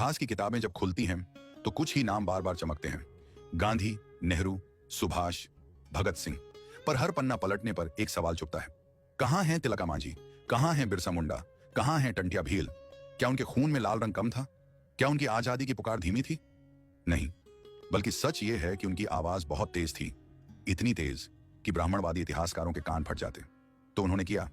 इतिहास की किताबें जब खुलती हैं तो कुछ ही नाम बार बार चमकते हैं। गांधी, नेहरू, सुभाष, भगत सिंह। पर हर पन्ना पलटने पर एक सवाल चुभता है। कहां है तिलका मांझी? कहां है बिरसा मुंडा? कहां है टंटिया भील? क्या उनके खून में लाल रंग कम था? क्या उनकी आजादी की पुकार धीमी थी? नहीं, बल्कि सच यह है कि उनकी आवाज बहुत तेज थी। इतनी तेज कि ब्राह्मणवादी इतिहासकारों के कान फट जाते। तो उन्होंने किया,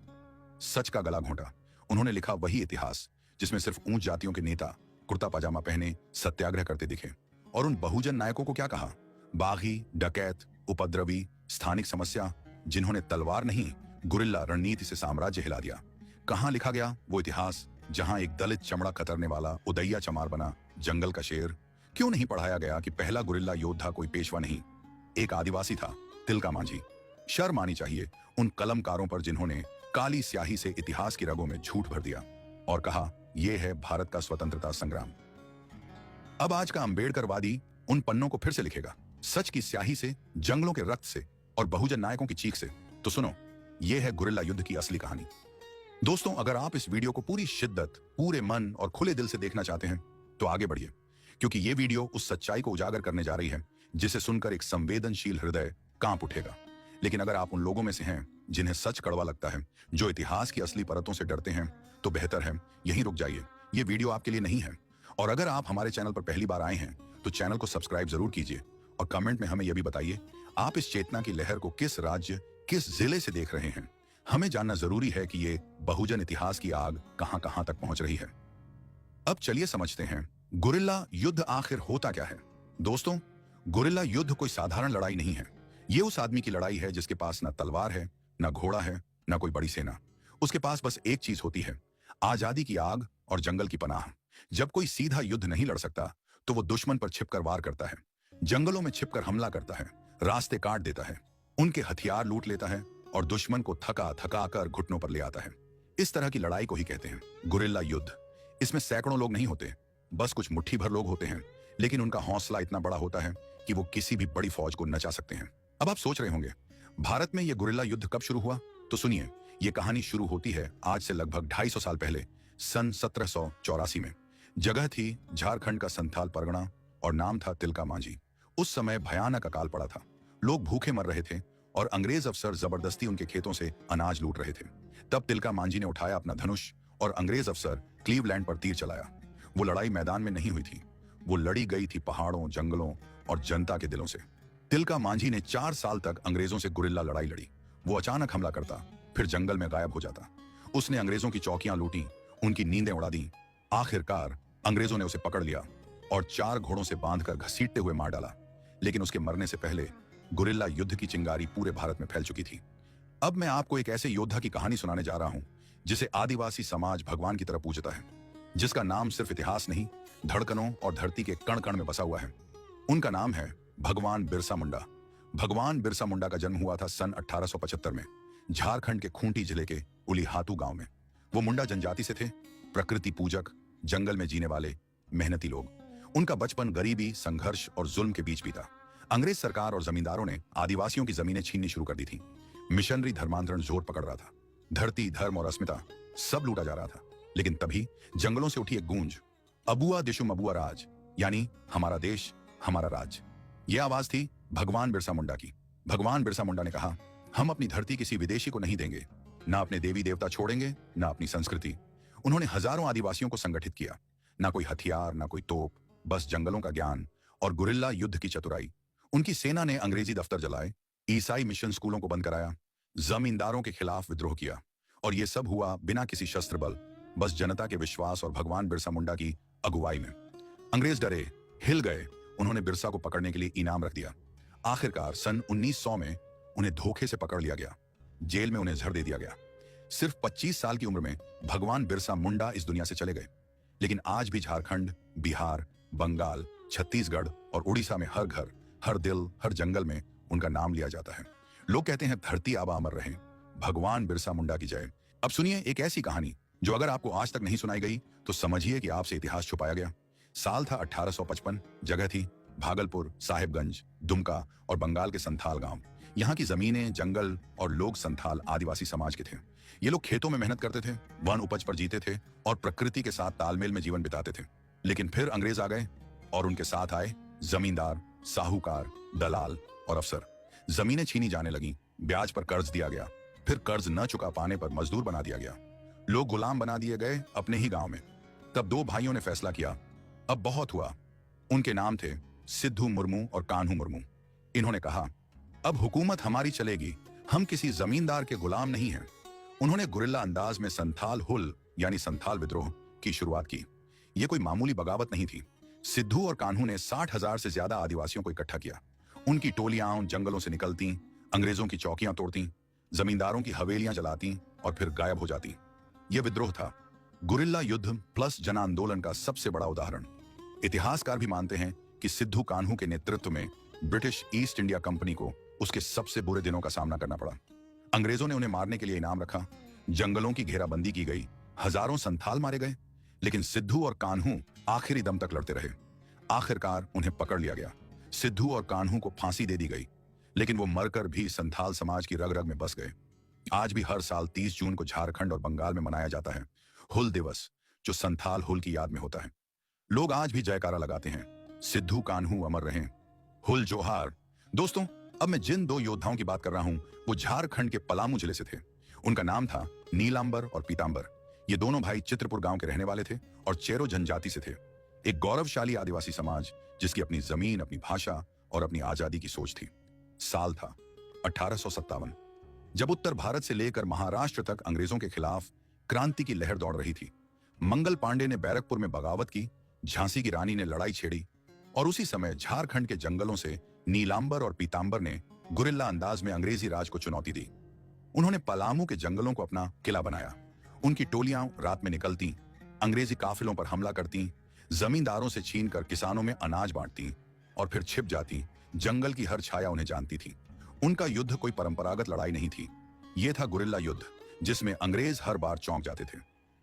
सच का गला घोंटा। उन्होंने लिखा वही इतिहास जिसमें सिर्फ ऊंच जातियों के नेता कुर्ता पजामा पहने सत्याग्रह करते दिखे। और उन बहुजन नायकों को क्या कहा? बागी, डकैत, उपद्रवी, स्थानिक समस्या, जिन्होंने तलवार नहीं गुरिल्ला रणनीति से साम्राज्य हिला दिया। कहां लिखा गया वो इतिहास जहां एक दलित चमड़ा कतरने वाला उदैया चमार बना जंगल का शेर? क्यों नहीं पढ़ाया गया कि पहला गुरिल्ला योद्धा कोई पेशवा नहीं, एक आदिवासी था, तिलका मांझी? शर्म आनी चाहिए उन कलमकारों पर जिन्होंने काली स्याही से इतिहास की रगों में झूठ भर दिया और कहा यह है भारत का स्वतंत्रता संग्राम। अब आज का अंबेडकरवादी उन पन्नों को फिर से लिखेगा, सच की स्याही से, जंगलों के रक्त से और बहुजन नायकों की चीख से। तो सुनो, यह है गुरिल्ला युद्ध की असली कहानी। दोस्तों, अगर आप इस वीडियो को पूरी शिद्दत, पूरे मन और खुले दिल से देखना चाहते हैं तो आगे बढ़िए, क्योंकि यह वीडियो उस सच्चाई को उजागर करने जा रही है जिसे सुनकर एक संवेदनशील हृदय कांप उठेगा। लेकिन अगर आप उन लोगों में से हैं जिन्हें सच कड़वा लगता है, जो इतिहास की असली परतों से डरते हैं, तो बेहतर है यहीं रुक जाइए। यह वीडियो आपके लिए नहीं है। और अगर आप हमारे चैनल पर पहली बार आए हैं तो चैनल को सब्सक्राइब जरूर कीजिए और कमेंट में हमें यह भी बताइए आप इस चेतना की लहर को किस राज्य, किस जिले से देख रहे हैं। हमें जानना जरूरी है कि ये बहुजन इतिहास की आग कहां कहां तक पहुंच रही है। अब चलिए समझते हैं गुरिल्ला युद्ध आखिर होता क्या है। दोस्तों, गुरिल्ला युद्ध कोई साधारण लड़ाई नहीं है। ये उस आदमी की लड़ाई है जिसके पास ना तलवार है, ना घोड़ा है, ना कोई बड़ी सेना। उसके पास बस एक चीज होती है, आजादी की आग और जंगल की पनाह। जब कोई सीधा युद्ध नहीं लड़ सकता तो वो दुश्मन पर छिपकर वार करता है, जंगलों में छिपकर हमला करता है, रास्ते काट देता है, उनके हथियार लूट लेता है और दुश्मन को थका थका कर घुटनों पर ले आता है। इस तरह की लड़ाई को ही कहते हैं गुरिल्ला युद्ध। इसमें सैकड़ों लोग नहीं होते, बस कुछ मुट्ठी भर लोग होते हैं, लेकिन उनका हौसला इतना बड़ा होता है कि वो किसी भी बड़ी फौज को नचा सकते हैं। अब आप सोच रहे होंगे, भारत में यह गुरिल्ला युद्ध कब शुरू हुआ? तो सुनिए, यह कहानी शुरू होती है आज से लगभग 250 साल पहले, सन 1784 में। जगह थी झारखंड का संथाल परगना और नाम था तिलका मांझी। उस समय भयानक अकाल पड़ा था, लोग भूखे मर रहे थे और अंग्रेज अफसर जबरदस्ती उनके खेतों से अनाज लूट रहे थे। तब तिलका मांझी ने उठाया अपना धनुष और अंग्रेज अफसर क्लीवलैंड पर तीर चलाया। वो लड़ाई मैदान में नहीं हुई थी, वो लड़ी गई थी पहाड़ों, जंगलों और जनता के दिलों से। तिलका मांझी ने 4 साल तक अंग्रेजों से गुरिल्ला लड़ाई लड़ी। वो अचानक हमला करता, फिर जंगल में गायब हो जाता। उसने अंग्रेजों की चौकियां लूटी, उनकी नींदें उड़ा दी। आखिरकार अंग्रेजों ने उसे पकड़ लिया और 4 घोड़ों से बांधकर घसीटते हुए मार डाला। लेकिन उसके मरने से पहले गुरिल्ला युद्ध की चिंगारी पूरे भारत में फैल चुकी थी। अब मैं आपको एक ऐसे योद्धा की कहानी सुनाने जा रहा हूं जिसे आदिवासी समाज भगवान की तरह पूजता है, जिसका नाम सिर्फ इतिहास नहीं, धड़कनों और धरती के कण कण में बसा हुआ है। उनका नाम है भगवान बिरसा मुंडा। भगवान बिरसा मुंडा का जन्म हुआ था सन 1875 में झारखंड के खूंटी जिले के उलीहातू गांव में। वो मुंडा जनजाति से थे, प्रकृति पूजक, जंगल में जीने वाले मेहनती लोग। उनका बचपन गरीबी, संघर्ष और जुल्म के बीच बीता। अंग्रेज सरकार और जमींदारों ने आदिवासियों की जमीनें छीननी शुरू कर दी थी। मिशनरी धर्मांतरण जोर पकड़ रहा था। धरती, धर्म और अस्मिता सब लूटा जा रहा था। लेकिन तभी जंगलों से उठी एक गूंज, अबुआ दिशुम अबुआ राज, यानी हमारा देश, हमारा राज। यह आवाज थी भगवान बिरसा मुंडा की। भगवान बिरसा मुंडा ने कहा, हम अपनी धरती किसी विदेशी को नहीं देंगे, ना अपने देवी देवता छोड़ेंगे, ना अपनी संस्कृति। उन्होंने हजारों आदिवासियों को संगठित किया। ना कोई हथियार, ना कोई तोप, बस जंगलों का ज्ञान और गुरिल्ला युद्ध की चतुराई। उनकी सेना ने अंग्रेजी दफ्तर जलाए, ईसाई मिशन स्कूलों को बंद कराया, जमींदारों के खिलाफ विद्रोह किया। और यह सब हुआ बिना किसी शस्त्र बल, बस जनता के विश्वास और भगवान बिरसा मुंडा की अगुवाई में। अंग्रेज डरे, हिल गए। उन्होंने बिरसा को पकड़ने के लिए इनाम रख दिया। आखिरकार सन 1900 में उन्हें धोखे से पकड़ लिया गया, जेल में उन्हें झड़ दे दिया गया। सिर्फ 25 साल की उम्र में भगवान बिरसा मुंडा इस दुनिया से चले गए। लेकिन आज भी झारखंड, बिहार, बंगाल, छत्तीसगढ़ और उड़ीसा में हर घर, हर दिल, हर जंगल में उनका नाम लिया जाता है। लोग कहते हैं धरती आबा अमर रहे, भगवान बिरसा मुंडा की जय। अब सुनिए एक ऐसी कहानी जो अगर आपको आज तक नहीं सुनाई गई तो समझिए कि आपसे इतिहास छुपाया गया। साल था 1855, जगह थी भागलपुर, साहिबगंज, दुमका और बंगाल के संथाल गांव। यहाँ की जमीनें, जंगल और लोग संथाल आदिवासी समाज के थे। ये लोग खेतों में मेहनत करते थे, वन उपज पर जीते थे और प्रकृति के साथ तालमेल में जीवन बिताते थे। लेकिन फिर अंग्रेज आ गए और उनके साथ आए जमींदार, साहूकार, दलाल और अफसर। जमीनें छीनी जाने लगी, ब्याज पर कर्ज दिया गया, फिर कर्ज न चुका पाने पर मजदूर बना दिया गया, लोग गुलाम बना दिए गए अपने ही गांव में। तब दो भाइयों ने फैसला किया, अब बहुत हुआ। उनके नाम थे सिद्धू मुर्मू और कान्हू मुर्मू। इन्होंने कहा, अब हुकूमत हमारी चलेगी, हम किसी जमींदार के गुलाम नहीं हैं। उन्होंने गुरिल्ला अंदाज में संथाल हुल यानी संथाल विद्रोह की शुरुआत की। यह कोई मामूली बगावत नहीं थी। सिद्धू और कान्हू ने 60,000 से ज्यादा आदिवासियों को इकट्ठा किया। उनकी टोलियां जंगलों से निकलती, अंग्रेजों की चौकियां तोड़ती, जमींदारों की हवेलियां जलाती और फिर गायब हो जाती। यह विद्रोह था गुरिल्ला युद्ध प्लस जन आंदोलन का सबसे बड़ा उदाहरण। इतिहासकार भी मानते हैं कि सिद्धू कान्हू के नेतृत्व में ब्रिटिश ईस्ट इंडिया कंपनी को उसके सबसे बुरे दिनों का सामना करना पड़ा। अंग्रेजों ने उन्हें मारने के लिए इनाम रखा, जंगलों की घेराबंदी की गई, हजारों संथाल मारे गए, लेकिन सिद्धू और कान्हू आखिरी दम तक लड़ते रहे। आखिरकार उन्हें पकड़ लिया गया। सिद्धू और कान्हू को फांसी दे दी गई, लेकिन वो मरकर भी संथाल समाज की रग रग में बस गए। आज भी हर साल 30 जून को झारखंड और बंगाल में मनाया जाता है हुल दिवस, जो संथाल हुल की याद में होता है। लोग आज भी जयकारा लगाते हैं, सिद्धू कान्हू अमर रहें, हुल जोहार। दोस्तों, अब मैं जिन दो योद्धाओं की बात कर रहा हूं वो झारखंड के पलामू जिले से थे। उनका नाम था नीलांबर और पीतांबर। ये दोनों भाई चित्रपुर गांव के रहने वाले थे और चेरो जनजाति से थे। एक गौरवशाली आदिवासी समाज जिसकी अपनी जमीन, अपनी भाषा और अपनी आजादी की सोच थी। साल था 1857, जब उत्तर भारत से लेकर महाराष्ट्र तक अंग्रेजों के खिलाफ क्रांति की लहर दौड़ रही थी। मंगल पांडे ने बैरकपुर में बगावत की, झांसी की रानी ने लड़ाई छेड़ी और उसी समय झारखंड के जंगलों से नीलांबर और पीतांबर ने गुरिल्ला अंदाज में अंग्रेजी राज को चुनौती दी। उन्होंने पलामू के जंगलों को अपना किला बनाया। उनकी टोलियां रात में निकलती, अंग्रेजी काफिलों पर हमला करती, जमींदारों से छीनकर किसानों में अनाज बांटती और फिर छिप जाती। जंगल की हर छाया उन्हें जानती थी। उनका युद्ध कोई परंपरागत लड़ाई नहीं थी, यह था गुरिल्ला युद्ध, जिसमें अंग्रेज हर बार चौंक जाते थे।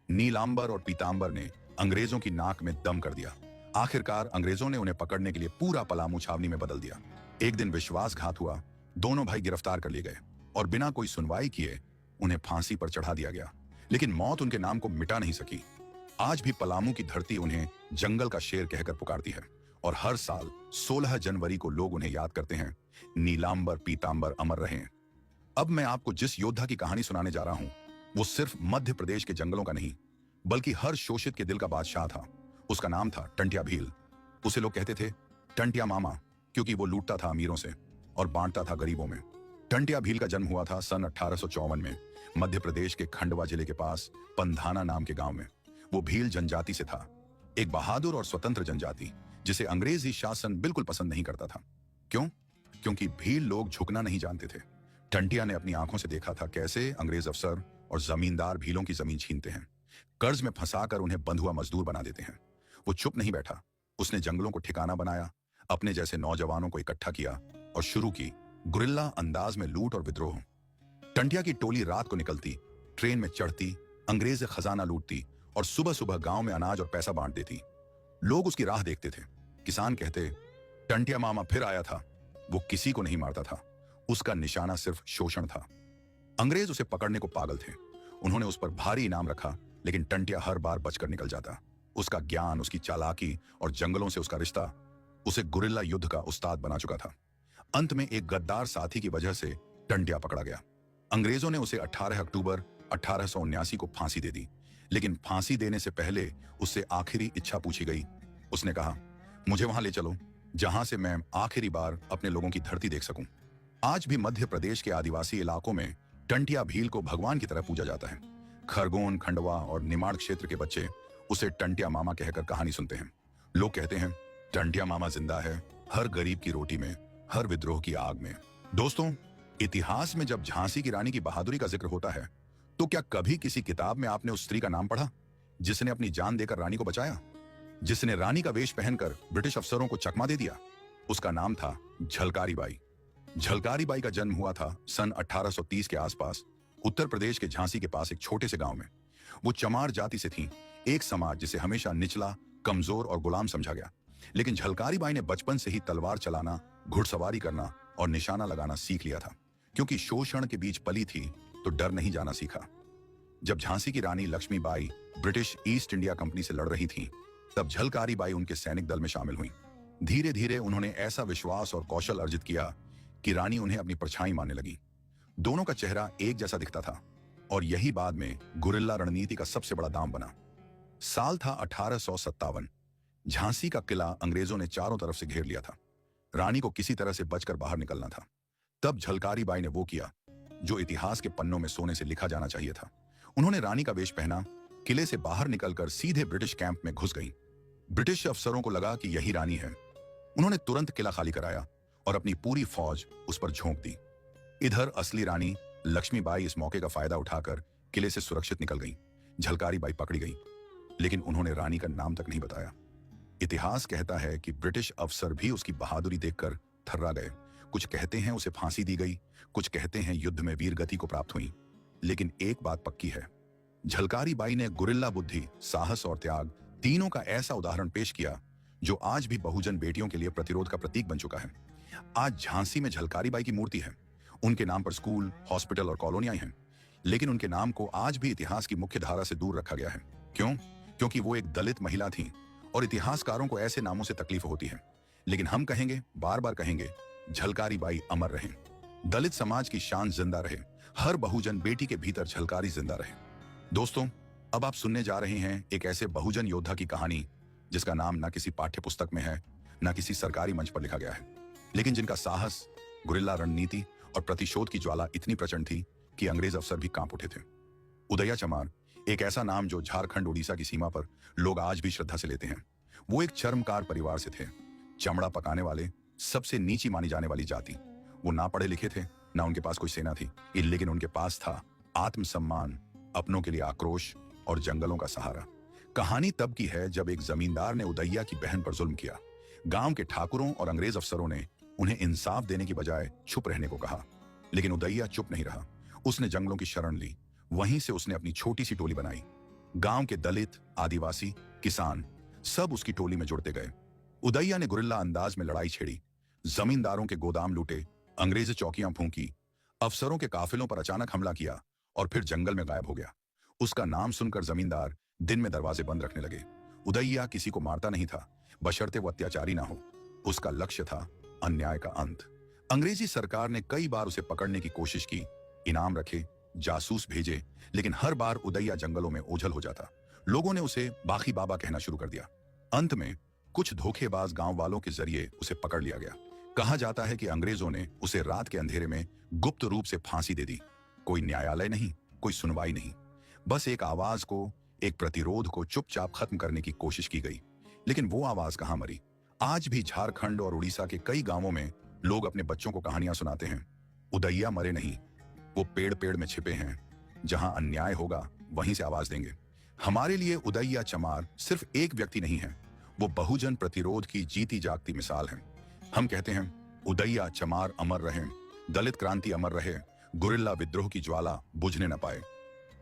नीलांबर और पीतांबर ने अंग्रेजों की नाक में दम कर दिया। आखिरकार अंग्रेजों ने उन्हें पकड़ने के लिए पूरा पलामू छावनी में बदल दिया। एक दिन विश्वासघात हुआ, दोनों भाई गिरफ्तार कर लिए गए और बिना कोई सुनवाई किए उन्हें फांसी पर चढ़ा दिया गया। लेकिन मौत उनके नाम को मिटा नहीं सकी। आज भी पलामू की धरती उन्हें जंगल का शेर कहकर पुकारती है और हर साल 16 जनवरी को लोग उन्हें याद करते हैं। नीलांबर पीतांबर अमर रहें। अब मैं आपको जिस योद्धा की कहानी सुनाने जा रहा हूं वो सिर्फ मध्य प्रदेश के जंगलों का नहीं, बल्कि हर शोषित के दिल का बादशाह था। उसका नाम था टंट्या भील। उसे लोग कहते थे टंट्या मामा, क्योंकि वो लूटता था अमीरों से और बांटता था गरीबों में। टंट्या भील का जन्म हुआ था सन 1854 में मध्य प्रदेश के खंडवा जिले के पास पंधाना नाम के गांव में। वो भील जनजाति से था, एक बहादुर और स्वतंत्र जनजाति जिसे अंग्रेजी शासन बिल्कुल पसंद नहीं करता था। क्यों? क्योंकि भील लोग झुकना नहीं जानते थे। टंट्या ने अपनी आंखों से देखा था कैसे अंग्रेज अफसर और जमींदार भीलों की जमीन छीनते हैं, कर्ज में फंसाकर उन्हें बंधुआ मजदूर बना देते हैं। वो चुप नहीं बैठा, उसने जंगलों को ठिकाना बनाया, अपने जैसे नौजवानों को इकट्ठा किया और शुरू की गुरिल्ला अंदाज में लूट और विद्रोह। टंट्या की टोली रात को निकलती, ट्रेन में चढ़ती, अंग्रेज खजाना लूटती और सुबह सुबह गांव में अनाज और पैसा बांट देती। लोग उसकी राह देखते थे। किसान कहते टंट्या मामा फिर आया था। वो किसी को नहीं मारता था, उसका निशाना सिर्फ शोषण था। अंग्रेज उसे पकड़ने को पागल थे। उन्होंने उस पर भारी इनाम रखा, लेकिन टंट्या हर बार बचकर निकल जाता। उसका ज्ञान, उसकी चालाकी और जंगलों से उसका रिश्ता उसे गुरिल्ला युद्ध का उस्ताद बना चुका था। अंत में एक गद्दार साथी की वजह से टंट्या पकड़ा गया। अंग्रेजों ने उसे 18 अक्टूबर 1879 को फांसी दे दी, लेकिन फांसी देने से पहले उससे आखिरी इच्छा पूछी गई। उसने कहा, मुझे वहां ले चलो जहां से मैं आखिरी बार अपने लोगों की धरती देख सकूं। आज भी मध्य प्रदेश के आदिवासी इलाकों में टंट्या भील को भगवान की तरह पूजा जाता है। खरगोन, खंडवा और निमाड़ क्षेत्र के बच्चे उसे टंट्या मामा कहकर कहानी सुनते हैं। लोग कहते हैं टंट्या मामा जिंदा है, हर गरीब की रोटी में, हर विद्रोह की आग में। दोस्तों, इतिहास में जब झांसी की रानी की बहादुरी का जिक्र होता है तो क्या कभी किसी किताब में आपने उस स्त्री का नाम पढ़ा जिसने अपनी जान देकर रानी को बचाया, जिसने रानी का वेश पहनकर ब्रिटिश अफसरों को चकमा दे दिया? उसका नाम था झलकारी बाई। झलकारी बाई का जन्म हुआ था सन 1830 के आसपास उत्तर प्रदेश के झांसी के पास एक छोटे से गांव में। वो चमार जाति से थीं, एक समाज जिसे हमेशा निचला, कमजोर और गुलाम समझा गया। लेकिन झलकारी बाई ने बचपन से ही तलवार चलाना, घुड़सवारी करना और निशाना लगाना सीख लिया था। क्योंकि शोषण के बीच पली थी तो डर नहीं जाना सीखा। जब झांसी की रानी Lakshmibai British East India company से लड़ रही थी तब झलकारी बाई उनके सैनिक दल में शामिल हुई। धीरे धीरे उन्होंने ऐसा विश्वास और कौशल अर्जित किया कि रानी उन्हें अपनी परछाई मानने लगी। दोनों का चेहरा एक जैसा दिखता था और यही बाद में गुरिल्ला रणनीति का सबसे बड़ा दांव बना। साल था 1857। झांसी का किला अंग्रेजों ने चारों तरफ से घेर लिया था। रानी को किसी तरह से बचकर बाहर निकलना था। तब झलकारी बाई ने वो किया जो इतिहास के पन्नों में सोने से लिखा जाना चाहिए था। उन्होंने रानी का वेश पहना, किले से बाहर निकलकर सीधे ब्रिटिश कैंप में घुस गई। ब्रिटिश अफसरों को लगा कि यही रानी है। उन्होंने तुरंत किला खाली कराया और अपनी पूरी फौज उस पर झोंक दी। इधर असली रानी लक्ष्मीबाई इस मौके का फायदा उठाकर किले से सुरक्षित निकल गई। झलकारी बाई पकड़ी गई, लेकिन उन्होंने रानी का नाम तक नहीं बताया। इतिहास कहता है कि ब्रिटिश अफसर भी उसकी बहादुरी देखकर थर्रा गए। कुछ कहते हैं उसे फांसी दी गई, कुछ कहते हैं युद्ध में वीर गति को प्राप्त हुई, लेकिन एक बात पक्की है, झलकारी बाई ने गुरिल्ला बुद्धि, साहस और त्याग तीनों का ऐसा उदाहरण पेश किया जो आज भी बहुजन बेटियों के लिए प्रतिरोध का प्रतीक बन चुका है। आज झांसी में झलकारी बाई की मूर्ति है। उनके नाम पर स्कूल, हॉस्पिटल और कॉलोनियां हैं, लेकिन उनके नाम को आज भी इतिहास की मुख्य धारा से दूर रखा गया है। क्यों? क्योंकि वो एक दलित महिला थी और इतिहासकारों को ऐसे नामों से तकलीफ होती है। लेकिन हम कहेंगे, बार बार कहेंगे, झलकारी बाई अमर रहे। दलित समाज की शान जिंदा रहे। हर बहुजन बेटी के भीतर झलकारी जिंदा रहे। दोस्तों, अब आप सुनने जा रहे हैं एक ऐसे बहुजन योद्धा की कहानी जिसका नाम ना किसी पाठ्य पुस्तक में है, ना किसी सरकारी मंच पर लिखा गया है, लेकिन जिनका साहस, गुरिल्ला रणनीति और प्रतिशोध की ज्वाला इतनी प्रचंड थी कि अंग्रेज अफसर भी कांप उठे थे। उदया चमार, एक ऐसा नाम जो झारखंड उड़ीसा की सीमा पर लोग आज भी श्रद्धा से लेते हैं। वो एक चर्मकार परिवार से थे। चमड़ा पकाने वाले, सबसे नीची मानी जाने वाली जाति। वो ना पढ़े लिखे थे, ना उनके पास कोई सेना थी, लेकिन उनके पास था आत्मसम्मान, अपनों के लिए आक्रोश और जंगलों का सहारा। कहानी तब की है जब एक जमींदार ने उदैया की बहन पर जुल्म किया। गांव के ठाकुरों और अंग्रेज अफसरों ने उन्हें इंसाफ देने की बजाय चुप रहने को कहा, लेकिन उदैया चुप नहीं रहा। उसने जंगलों की शरण ली। वहीं से उसने अपनी छोटी सी टोली बनाई। गांव के दलित, आदिवासी, किसान सब उसकी टोली में जुड़ते गए। उदैया ने गुरिल्ला अंदाज में लड़ाई छेड़ी, जमींदारों के गोदाम लूटे, अंग्रेजी चौकियां फूंकी, अफसरों के काफिलों पर अचानक हमला किया और फिर जंगल में गायब हो गया। उसका नाम सुनकर जमींदार दिन में दरवाजे बंद रखने लगे। उदैया किसी को मारता नहीं था, बशर्ते वो अत्याचारी ना हो। उसका लक्ष्य था अन्याय का अंत। अंग्रेजी सरकार ने कई बार उसे पकड़ने की कोशिश की, इनाम रखे, जासूस भेजे, लेकिन हर बार उदैया जंगलों में ओझल हो जाता। लोगों ने उसे बाकी बाबा कहना शुरू कर दिया। अंत में कुछ धोखेबाज गांव वालों के जरिए उसे पकड़ लिया गया। कहा जाता है कि अंग्रेजों ने उसे रात के अंधेरे में गुप्त रूप से फांसी दे दी। कोई न्यायालय नहीं, कोई सुनवाई नहीं, बस एक आवाज को, एक प्रतिरोध को चुपचाप खत्म करने की कोशिश की गई। लेकिन वो आवाज कहां मरी? आज भी झारखंड और उड़ीसा के कई गांवों में लोग अपने बच्चों को कहानियां सुनाते हैं। उदैया मरे नहीं, वो पेड़ पेड़ में छिपे हैं। जहां अन्याय होगा वहीं से आवाज देंगे। हमारे लिए उदैया चमार सिर्फ एक व्यक्ति नहीं है, वो बहुजन प्रतिरोध की जीती जागती मिसाल है। हम कहते हैं, उदैया चमार अमर रहे, दलित क्रांति अमर रहे, गुरिल्ला विद्रोह की ज्वाला बुझने न पाए।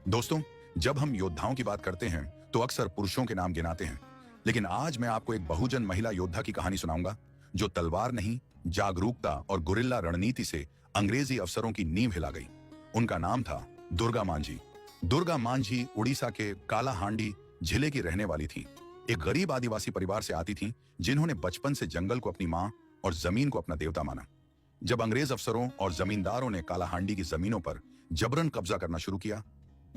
दोस्तों, जब हम योद्धाओं की बात करते हैं तो अक्सर पुरुषों के नाम गिनाते हैं, लेकिन आज मैं आपको एक बहुजन महिला योद्धा की कहानी सुनाऊंगा जो तलवार नहीं, जागरूकता और गुरिल्ला रणनीति से अंग्रेजी अफसरों की नींव हिला गई। उनका नाम था दुर्गा मांझी। दुर्गा मांझी उड़ीसा के कालाहांडी जिले की रहने वाली थी। एक गरीब आदिवासी परिवार से आती थी जिन्होंने बचपन से जंगल को अपनी मां और जमीन को अपना देवता माना। जब अंग्रेज अफसरों और जमींदारों ने कालाहांडी की जमीनों पर जबरन कब्जा करना शुरू किया,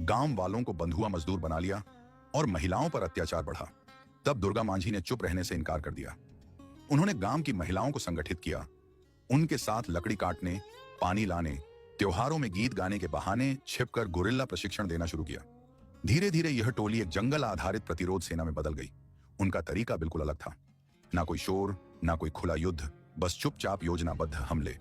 गांव वालों को बंधुआ मजदूर बना लिया और महिलाओं पर अत्याचार बढ़ा, तब दुर्गा मांझी ने चुप रहने से इनकार कर दिया। उन्होंने गांव की महिलाओं को संगठित किया, उनके साथ लकड़ी काटने, पानी लाने, त्योहारों में गीत गाने के बहाने छिपकर गुरिल्ला प्रशिक्षण देना शुरू किया। धीरे धीरे यह टोली एक जंगल आधारित प्रतिरोध सेना में बदल गई। उनका तरीका बिल्कुल अलग था। ना कोई शोर, ना कोई खुला युद्ध, बस चुपचाप योजनाबद्ध हमले।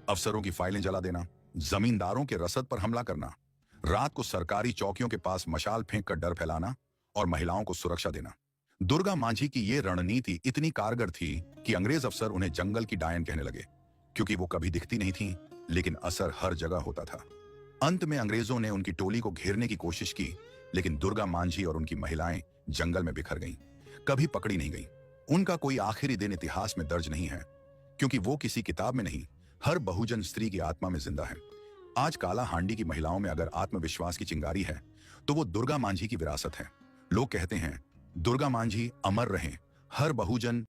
अफसरों की फाइलें जला देना, जमींदारों के रसद पर हमला करना, रात को सरकारी चौकियों के पास मशाल फेंक कर डर फैलाना और महिलाओं को सुरक्षा देना। दुर्गा मांझी की ये रणनीति इतनी कारगर थी कि अंग्रेज अफसर उन्हें जंगल की डायन कहने लगे, क्योंकि वो कभी दिखती नहीं थी, लेकिन असर हर जगह होता था। अंत में अंग्रेजों ने उनकी टोली को घेरने की कोशिश की, लेकिन दुर्गा मांझी और उनकी महिलाएं जंगल में बिखर गईं, कभी पकड़ी नहीं गईं। उनका कोई आखिरी दिन इतिहास में दर्ज नहीं है, क्योंकि वो किसी किताब में नहीं, हर बहुजन स्त्री की आत्मा में जिंदा है। आज कालाहांडी की महिलाओं में अगर आत्मविश्वास की चिंगारी है तो वो दुर्गा मांझी की विरासत है। लोग कहते हैं, दुर्गा मांझी अमर रहें, हर बहुजन